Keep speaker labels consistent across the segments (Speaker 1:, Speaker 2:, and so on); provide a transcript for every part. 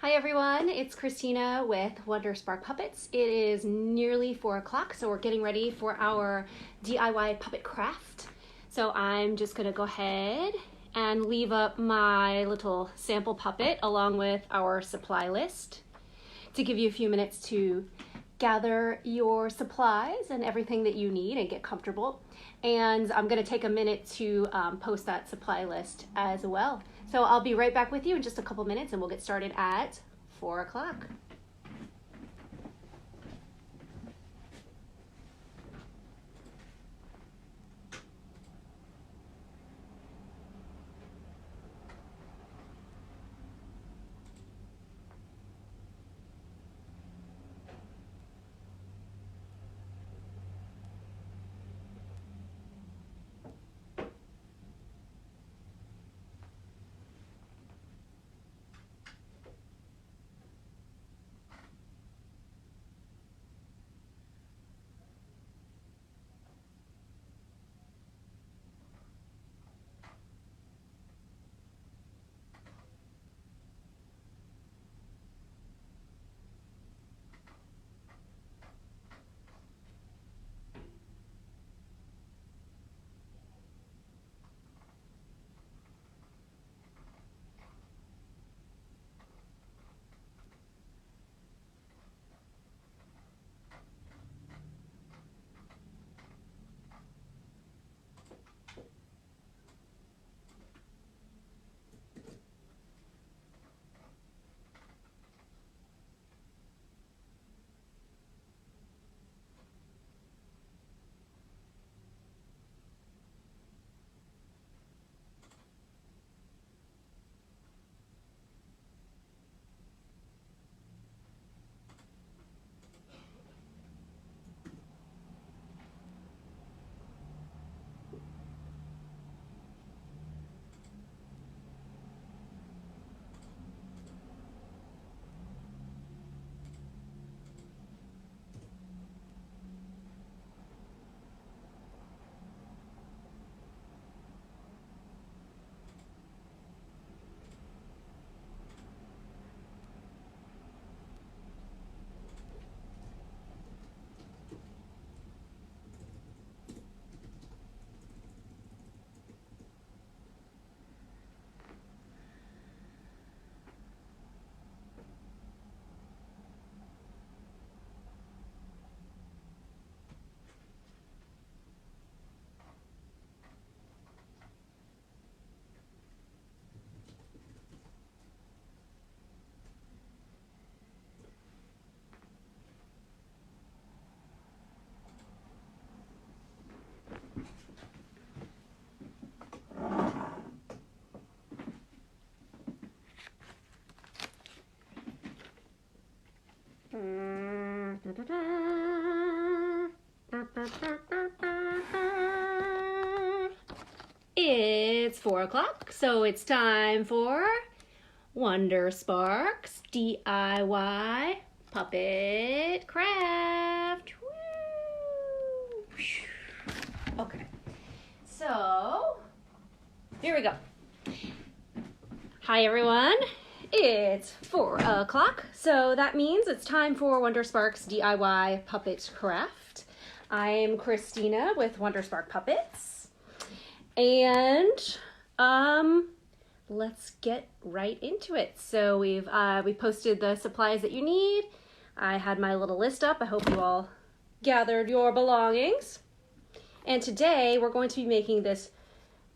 Speaker 1: Hi everyone, it's Christina with Wonder Spark Puppets. It is nearly 4 o'clock, so we're getting ready for our DIY puppet craft. So I'm just gonna go ahead and leave up my little sample puppet along with our supply list to give you a few minutes to gather your supplies and everything that you need and get comfortable. And I'm gonna take a minute to post that supply list as well. So I'll be right back with you in just a couple minutes and we'll get started at 4 o'clock. It's 4 o'clock, so it's time for Wonder Sparks DIY Puppet Craft. Woo! Okay, so here we go. Hi everyone. It's 4 o'clock, so that means it's time for Wonder Sparks DIY Puppet Craft. I'm Christina with Wonder Spark Puppets, and let's get right into it. So we posted the supplies that you need. I had my little list up. I hope you all gathered your belongings. And today we're going to be making this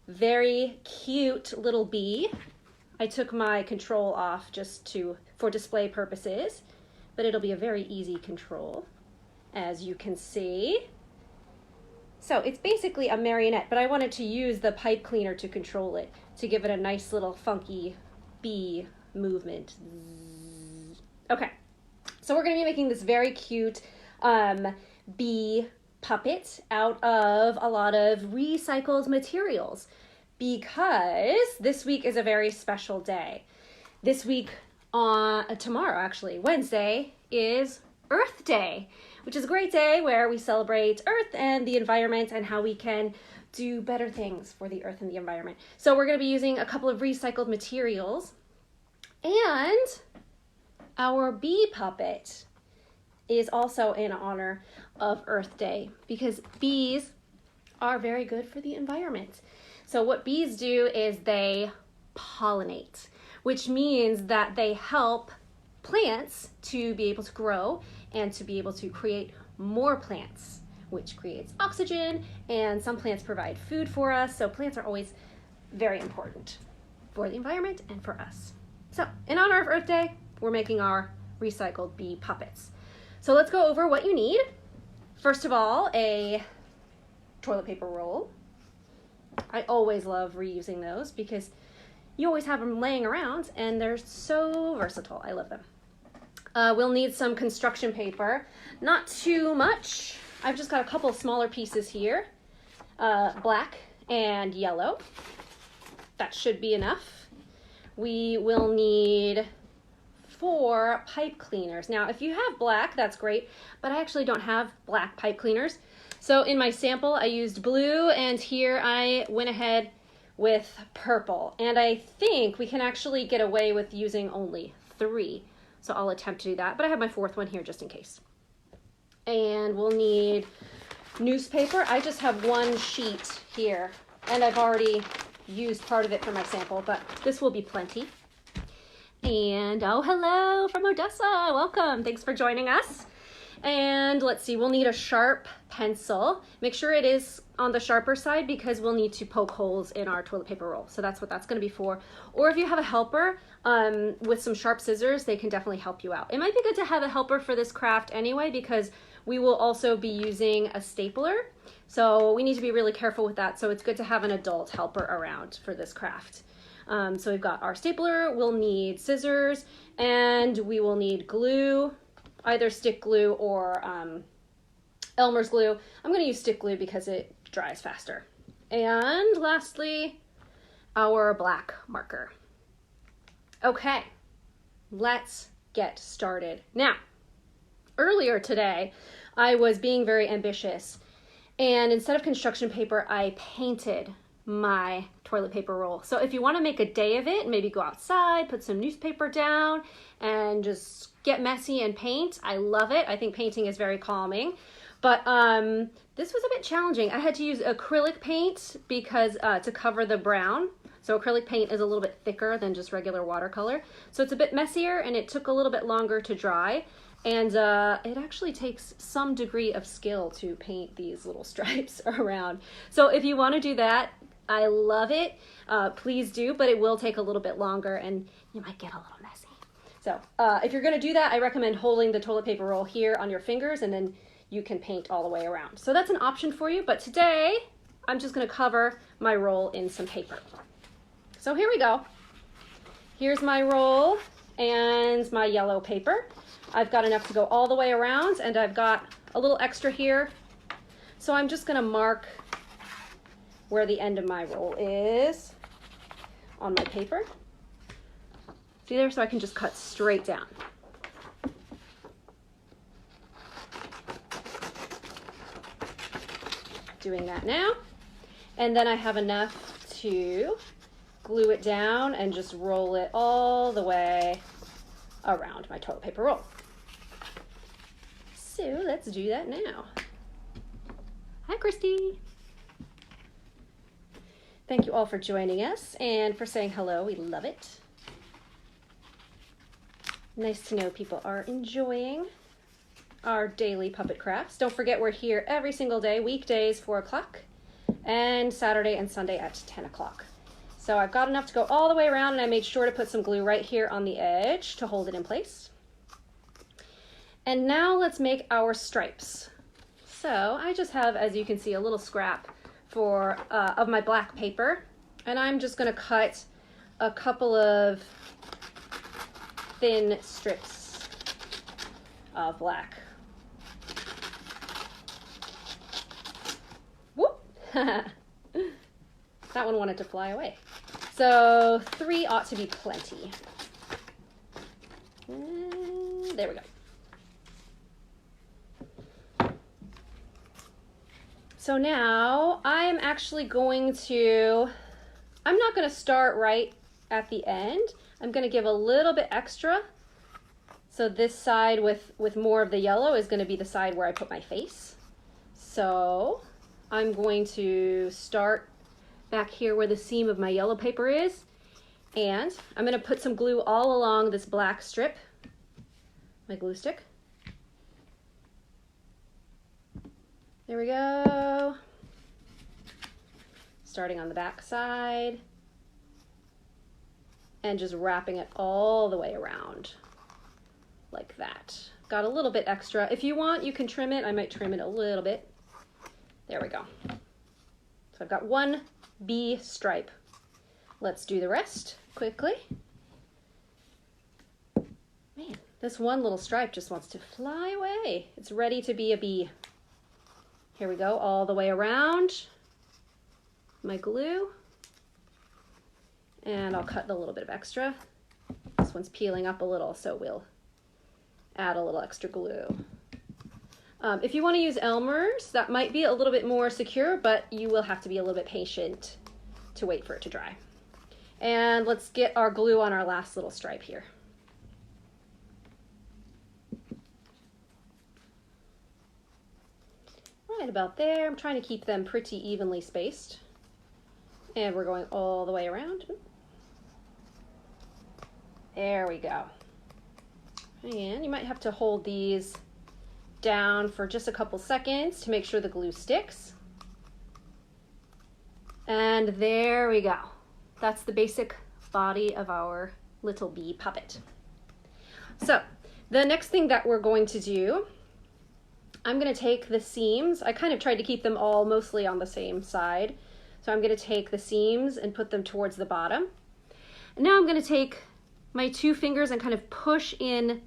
Speaker 1: very cute little bee. I took my control off just for display purposes, but it'll be a very easy control, as you can see. So it's basically a marionette, but I wanted to use the pipe cleaner to control it, to give it a nice little funky bee movement. Okay, so we're gonna be making this very cute bee puppet out of a lot of recycled materials, because this week is a very special day. This week, tomorrow actually, Wednesday, is Earth Day, which is a great day where we celebrate Earth and the environment and how we can do better things for the Earth and the environment. So we're gonna be using a couple of recycled materials, and Our bee puppet is also in honor of Earth Day because bees are very good for the environment. So what bees do is they pollinate, which means that they help plants to be able to grow and to be able to create more plants, which creates oxygen, and some plants provide food for us. So plants are always very important for the environment and for us. So in honor of Earth Day, we're making our recycled bee puppets. So let's go over what you need. First of all, a toilet paper roll. I always love reusing those because you always have them laying around and they're so versatile. I love them. We'll need some construction paper, not too much. I've just got a couple smaller pieces here, black and yellow. That should be enough. We will need 4 pipe cleaners. Now, if you have black, that's great, but I actually don't have black pipe cleaners. So in my sample, I used blue, and here I went ahead with purple. And I think we can actually get away with using only 3. So I'll attempt to do that, but I have my 4th one here just in case. And we'll need newspaper. I just have 1 sheet here, and I've already used part of it for my sample, but this will be plenty. And oh, hello from Odessa. Welcome. Thanks for joining us. And let's see, we'll need a sharp pencil. Make sure it is on the sharper side because we'll need to poke holes in our toilet paper roll. So that's what that's going to be for. Or if you have a helper with some sharp scissors, they can definitely help you out. It might be good to have a helper for this craft anyway because we will also be using a stapler. So we need to be really careful with that. So it's good to have an adult helper around for this craft. So we've got our stapler, we'll need scissors, and we will need glue. Either stick glue or Elmer's glue. I'm going to use stick glue because it dries faster. And lastly, our black marker. Okay, let's get started. Now, earlier today, I was being very ambitious, and instead of construction paper, I painted my toilet paper roll. So if you want to make a day of it, maybe go outside, put some newspaper down, and just get messy and paint. I love it. I think painting is very calming. But this was a bit challenging. I had to use acrylic paint because to cover the brown. So acrylic paint is a little bit thicker than just regular watercolor. So it's a bit messier and it took a little bit longer to dry. And it actually takes some degree of skill to paint these little stripes around. So if you want to do that, I love it. Please do, but it will take a little bit longer and you might get a little messy. So if you're going to do that, I recommend holding the toilet paper roll here on your fingers and then you can paint all the way around. So that's an option for you, but today I'm just going to cover my roll in some paper. So here we go. Here's my roll and my yellow paper. I've got enough to go all the way around and I've got a little extra here. So I'm just going to mark where the end of my roll is on my paper. See there? So I can just cut straight down. Doing that now. And then I have enough to glue it down and just roll it all the way around my toilet paper roll. So let's do that now. Hi, Christy. Thank you all for joining us and for saying hello. We love it. Nice to know people are enjoying our daily puppet crafts. Don't forget we're here every single day, weekdays 4 o'clock and Saturday and Sunday at 10 o'clock. So I've got enough to go all the way around and I made sure to put some glue right here on the edge to hold it in place. And now let's make our stripes. So I just have, as you can see, a little scrap of my black paper, and I'm just going to cut a couple of thin strips of black. Whoop! That one wanted to fly away. So 3 ought to be plenty. And there we go. So now I'm actually I'm not going to start right at the end. I'm going to give a little bit extra So this side with more of the yellow is going to be the side where I put my face. So I'm going to start back here where the seam of my yellow paper is, and I'm going to put some glue all along this black strip, my glue stick. There we go. Starting on the back side and just wrapping it all the way around like that. Got a little bit extra. If you want, you can trim it. I might trim it a little bit. There we go. So I've got one bee stripe. Let's do the rest quickly. Man, this one little stripe just wants to fly away. It's ready to be a bee. Here we go, all the way around my glue. And I'll cut a little bit of extra. This one's peeling up a little, so we'll add a little extra glue. If you want to use Elmer's, that might be a little bit more secure, but you will have to be a little bit patient to wait for it to dry. And let's get our glue on our last little stripe here. Right about there. I'm trying to keep them pretty evenly spaced. And we're going all the way around. There we go. And you might have to hold these down for just a couple seconds to make sure the glue sticks. And there we go. That's the basic body of our little bee puppet. So the next thing that we're going to do, I'm going to take the seams. I kind of tried to keep them all mostly on the same side. So I'm going to take the seams and put them towards the bottom. And now I'm going to take my two fingers and kind of push in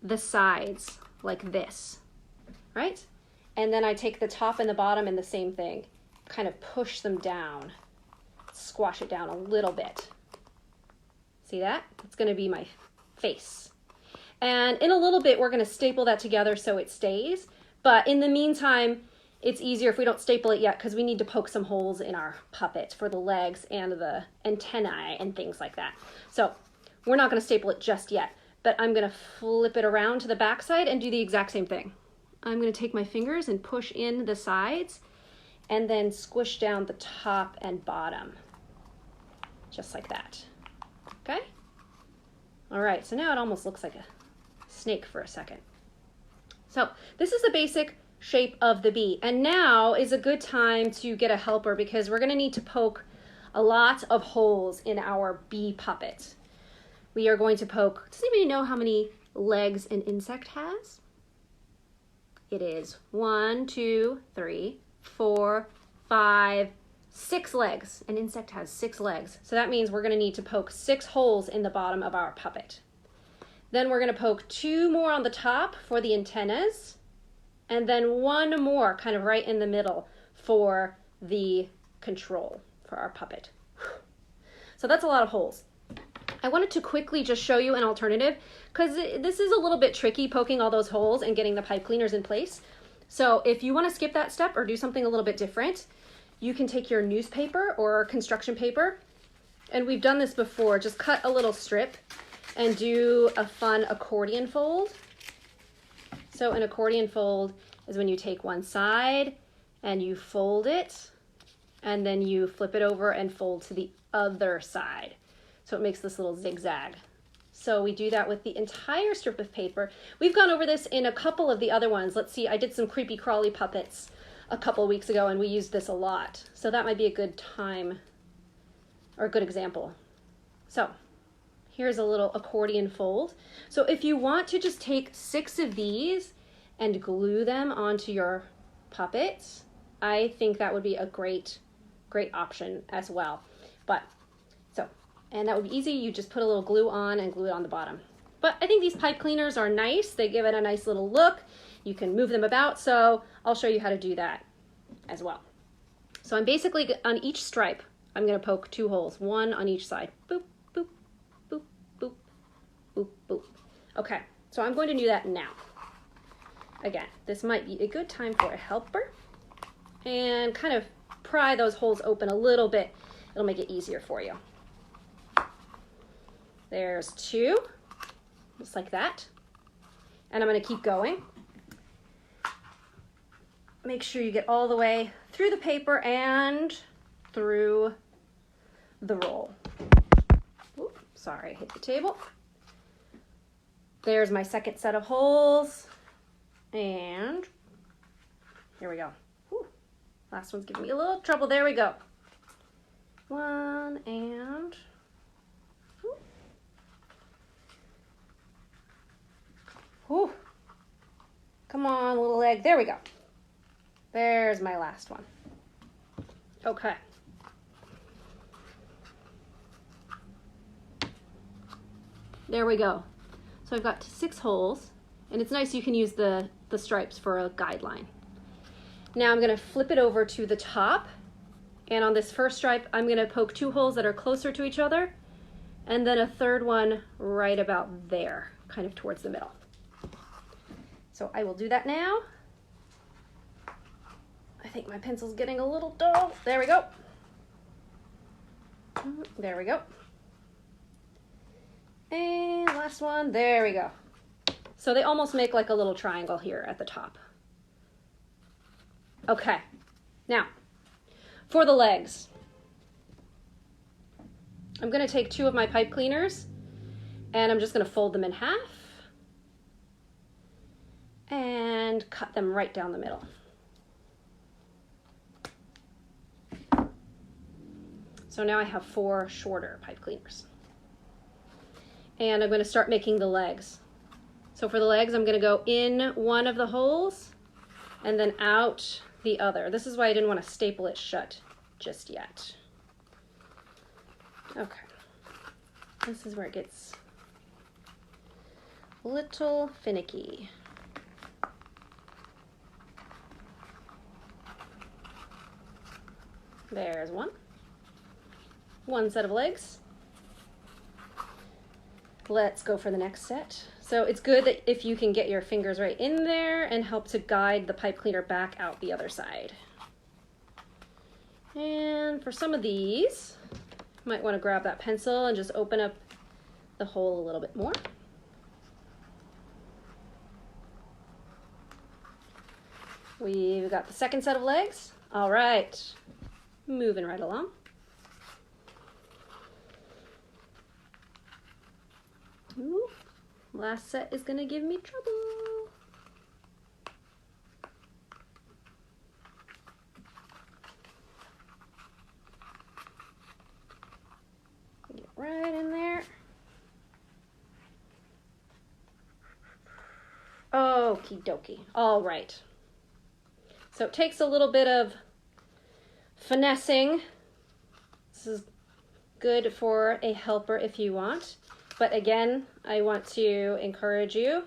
Speaker 1: the sides like this, right? And then I take the top and the bottom and the same thing, kind of push them down, squash it down a little bit. See that? It's going to be my face. And in a little bit, we're going to staple that together so it stays. But in the meantime, it's easier if we don't staple it yet because we need to poke some holes in our puppet for the legs and the antennae and things like that. So we're not going to staple it just yet, but I'm going to flip it around to the back side and do the exact same thing. I'm going to take my fingers and push in the sides and then squish down the top and bottom, just like that. Okay? All right, so now it almost looks like a snake for a second. So this is the basic shape of the bee. And now is a good time to get a helper because we're going to need to poke a lot of holes in our bee puppet. We are going to poke, does anybody know how many legs an insect has? It is 1, 2, 3, 4, 5, 6 legs. An insect has 6 legs. So that means we're going to need to poke 6 holes in the bottom of our puppet. Then we're going to poke 2 more on the top for the antennas, and then 1 more kind of right in the middle for the control for our puppet. So that's a lot of holes. I wanted to quickly just show you an alternative because this is a little bit tricky poking all those holes and getting the pipe cleaners in place. So if you want to skip that step or do something a little bit different, you can take your newspaper or construction paper, and we've done this before, just cut a little strip and do a fun accordion fold. So an accordion fold is when you take one side and you fold it, and then you flip it over and fold to the other side. So it makes this little zigzag. So we do that with the entire strip of paper. We've gone over this in a couple of the other ones. Let's see, I did some creepy crawly puppets a couple of weeks ago and we used this a lot. So that might be a good time or a good example. So here's a little accordion fold. So if you want to just take 6 of these and glue them onto your puppet, I think that would be a great option as well. And that would be easy. You just put a little glue on and glue it on the bottom. But I think these pipe cleaners are nice. They give it a nice little look. You can move them about. So I'll show you how to do that as well. So I'm basically on each stripe, I'm going to poke 2 holes, 1 on each side. Boop, boop, boop, boop, boop, boop. Okay, so I'm going to do that now. Again, this might be a good time for a helper. And kind of pry those holes open a little bit. It'll make it easier for you. There's 2, just like that. And I'm going to keep going. Make sure you get all the way through the paper and through the roll. Oops, sorry, I hit the table. There's my second set of holes. And here we go. Whew. Last one's giving me a little trouble. There we go. One and... Whew. Come on, little leg. There we go. There's my last one. Okay. There we go. So I've got 6 holes, and it's nice you can use the stripes for a guideline. Now I'm going to flip it over to the top, and on this first stripe I'm going to poke 2 holes that are closer to each other, and then a third one right about there, kind of towards the middle. So I will do that now. I think my pencil's getting a little dull. There we go. There we go. And last one, there we go. So they almost make like a little triangle here at the top. Okay, now for the legs, I'm gonna take 2 of my pipe cleaners and I'm just gonna fold them in half and cut them right down the middle. So now I have 4 shorter pipe cleaners. And I'm going to start making the legs. So for the legs, I'm going to go in one of the holes and then out the other. This is why I didn't want to staple it shut just yet. Okay. This is where it gets a little finicky. There's one set of legs. Let's go for the next set. So it's good that if you can get your fingers right in there and help to guide the pipe cleaner back out the other side. And for some of these, you might want to grab that pencil and just open up the hole a little bit more. We've got the second set of legs. All right, moving right along. Ooh, last set is gonna give me trouble. Get right in there. Okie dokie. All right. So it takes a little bit of finessing. This is good for a helper if you want. But again, I want to encourage you,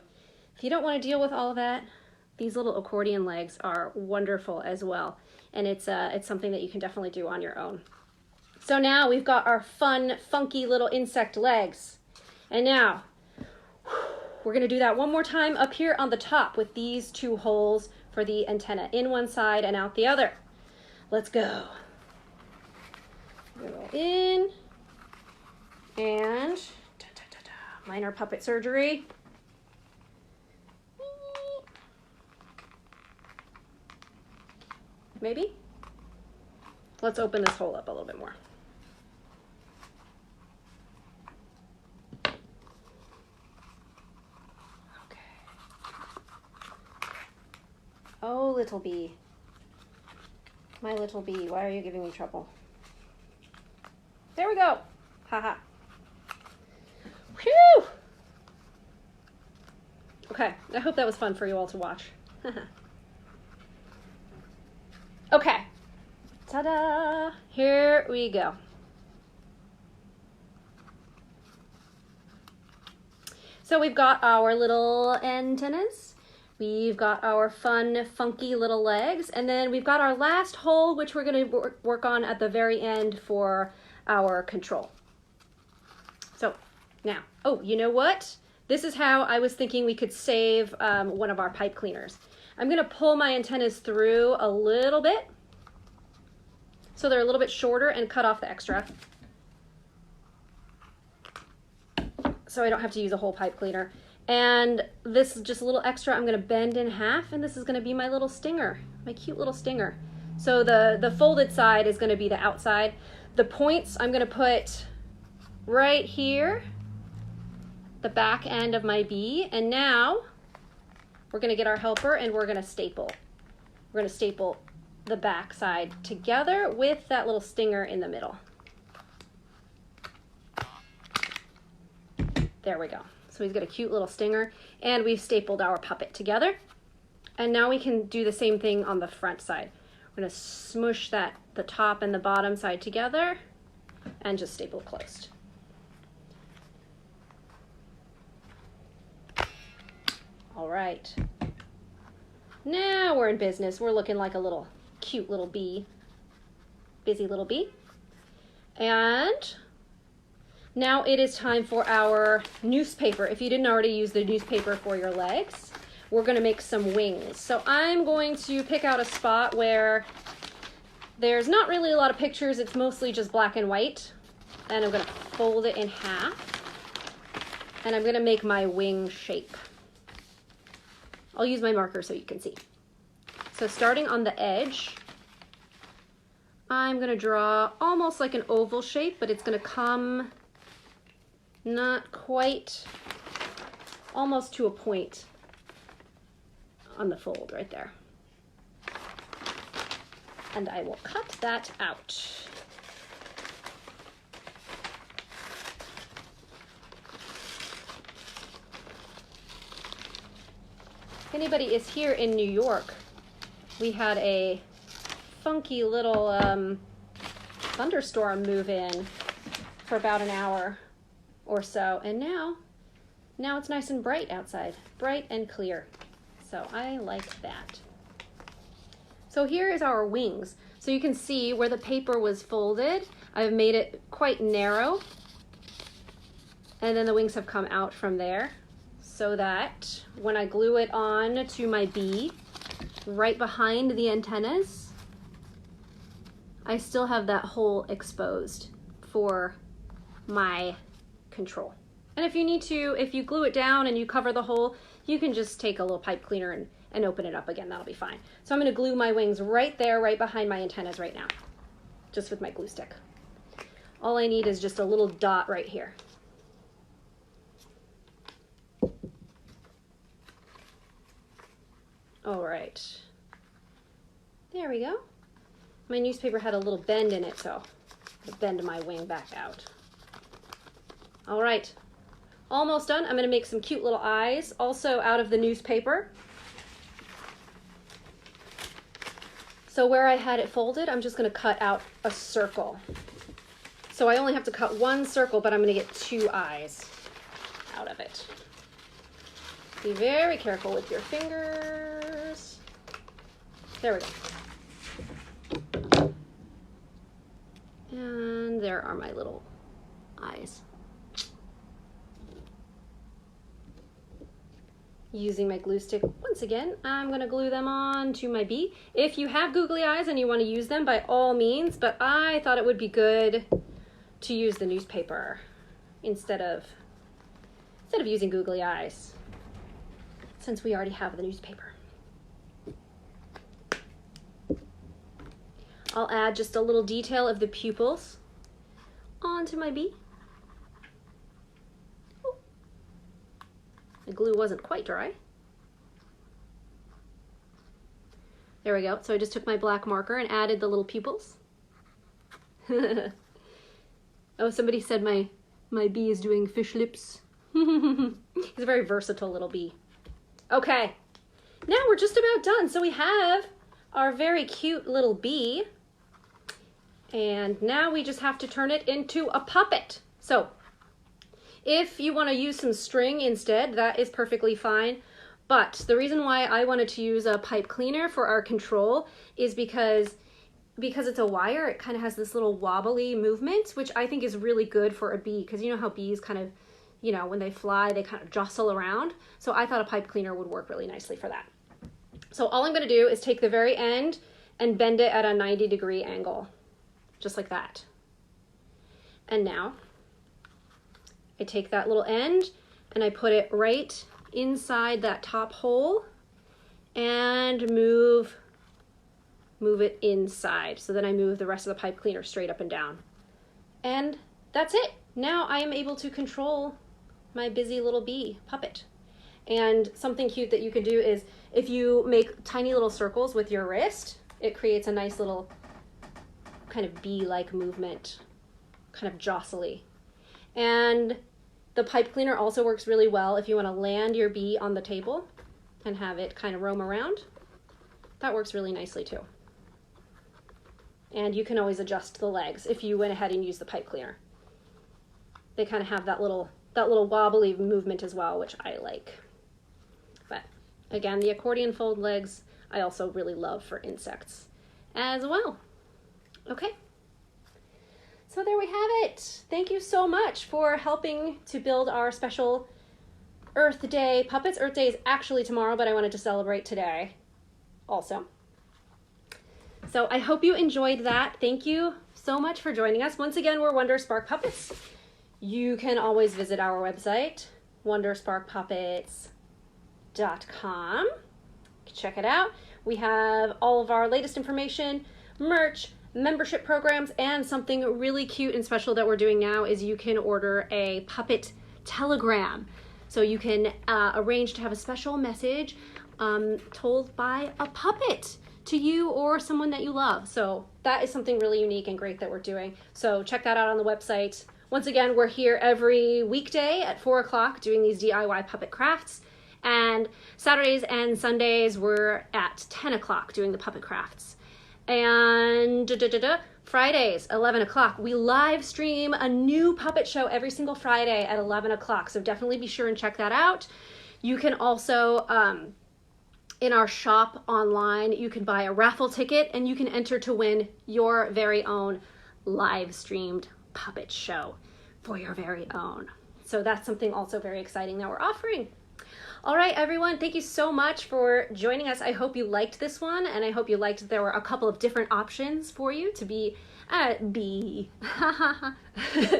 Speaker 1: if you don't want to deal with all of that, these little accordion legs are wonderful as well. And it's something that you can definitely do on your own. So now we've got our fun, funky little insect legs. And now, we're gonna do that one more time up here on the top with these 2 holes for the antenna, in one side and out the other. Let's go. Go in, and minor puppet surgery. Maybe? Let's open this hole up a little bit more. Okay. Oh, little bee. My little bee, why are you giving me trouble? There we go. Haha. Whew! Okay, I hope that was fun for you all to watch. Okay, ta-da! Here we go. So we've got our little antennas, we've got our fun, funky little legs, and then we've got our last hole, which we're going to work on at the very end for our control. So now, oh, you know what? This is how I was thinking we could save one of our pipe cleaners. I'm going to pull my antennas through a little bit so they're a little bit shorter and cut off the extra. so I don't have to use a whole pipe cleaner. And this is just a little extra. I'm gonna bend in half, and this is gonna be my little stinger, my cute little stinger. So the folded side is gonna be the outside. The points I'm gonna put right here, the back end of my bee. And now we're gonna get our helper and we're gonna staple. We're gonna staple the back side together with that little stinger in the middle. There we go. So he's got a cute little stinger, and we've stapled our puppet together. And now we can do the same thing on the front side. We're gonna smush the top and the bottom side together and just staple closed. All right. Now we're in business. We're looking like a little cute little bee, busy little bee. And now it is time for our newspaper. If you didn't already use the newspaper for your legs, we're gonna make some wings. So I'm going to pick out a spot where there's not really a lot of pictures. It's mostly just black and white. And I'm gonna fold it in half. And I'm gonna make my wing shape. I'll use my marker so you can see. So starting on the edge, I'm gonna draw almost like an oval shape, but it's gonna come not quite, almost to a point on the fold right there. And I will cut that out. If anybody is here in New York, we had a funky little thunderstorm move in for about an hour or so, and now it's nice and bright outside, bright and clear. So I like that. So here is our wings. So you can see where the paper was folded, I've made it quite narrow, and then the wings have come out from there, so that when I glue it on to my bee, right behind the antennas, I still have that hole exposed for my control. And if you need to, if you glue it down and you cover the hole, you can just take a little pipe cleaner and open it up again. That'll be fine. So I'm going to glue my wings right there, right behind my antennas right now, just with my glue stick. All I need is just a little dot right here. All right, there we go. My newspaper had a little bend in it, so I'll bend my wing back out. All right, almost done. I'm gonna make some cute little eyes, also out of the newspaper. So where I had it folded, I'm just gonna cut out a circle. So I only have to cut one circle, but I'm gonna get two eyes out of it. Be very careful with your fingers. There we go. And there are my little eyes. Using my glue stick once again, I'm gonna glue them on to my bee. If you have googly eyes and you wanna use them, by all means, but I thought it would be good to use the newspaper instead of using googly eyes, since we already have the newspaper. I'll add just a little detail of the pupils onto my bee. Oh. The glue wasn't quite dry. There we go. So I just took my black marker and added the little pupils. Oh, somebody said my bee is doing fish lips. He's a very versatile little bee. Okay, now we're just about done. So we have our very cute little bee, and now we just have to turn it into a puppet. So if you want to use some string instead, that is perfectly fine. But the reason why I wanted to use a pipe cleaner for our control is because it's a wire, it kind of has this little wobbly movement, which I think is really good for a bee, because you know how bees kind of, you know, when they fly, they kind of jostle around. So I thought a pipe cleaner would work really nicely for that. So all I'm going to do is take the very end and bend it at a 90-degree angle, just like that. And now I take that little end and I put it right inside that top hole and move it inside. So then I move the rest of the pipe cleaner straight up and down. And that's it. Now I am able to control my busy little bee puppet. And something cute that you can do is if you make tiny little circles with your wrist, it creates a nice little kind of bee-like movement, kind of jostly. And the pipe cleaner also works really well if you want to land your bee on the table and have it kind of roam around. That works really nicely too. And you can always adjust the legs if you went ahead and used the pipe cleaner. They kind of have that little wobbly movement as well, which I like. But again, the accordion fold legs, I also really love for insects as well. Okay. So there we have it. Thank you so much for helping to build our special Earth Day puppets. Earth Day is actually tomorrow, but I wanted to celebrate today also. So I hope you enjoyed that. Thank you so much for joining us. Once again, we're Wonder Spark Puppets. You can always visit our website, wondersparkpuppets.com. Check it out. We have all of our latest information, merch, membership programs, and something really cute and special that we're doing now is you can order a puppet telegram. So you can arrange to have a special message told by a puppet to you or someone that you love. So that is something really unique and great that we're doing. So check that out on the website. Once again, we're here every weekday at 4 o'clock doing these DIY puppet crafts. And Saturdays and Sundays, we're at 10 o'clock doing the puppet crafts. And Fridays, 11 o'clock, we live stream a new puppet show every single Friday at 11 o'clock. So definitely be sure and check that out. You can also, in our shop online, you can buy a raffle ticket and you can enter to win your very own live streamed puppet show for your very own. So that's something also very exciting that we're offering. All right, everyone, thank you so much for joining us. I hope you liked this one, and I hope you liked that there were a couple of different options for you to be,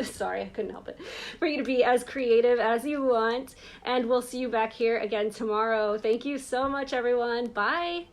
Speaker 1: sorry, I couldn't help it, for you to be as creative as you want, and we'll see you back here again tomorrow. Thank you so much, everyone. Bye.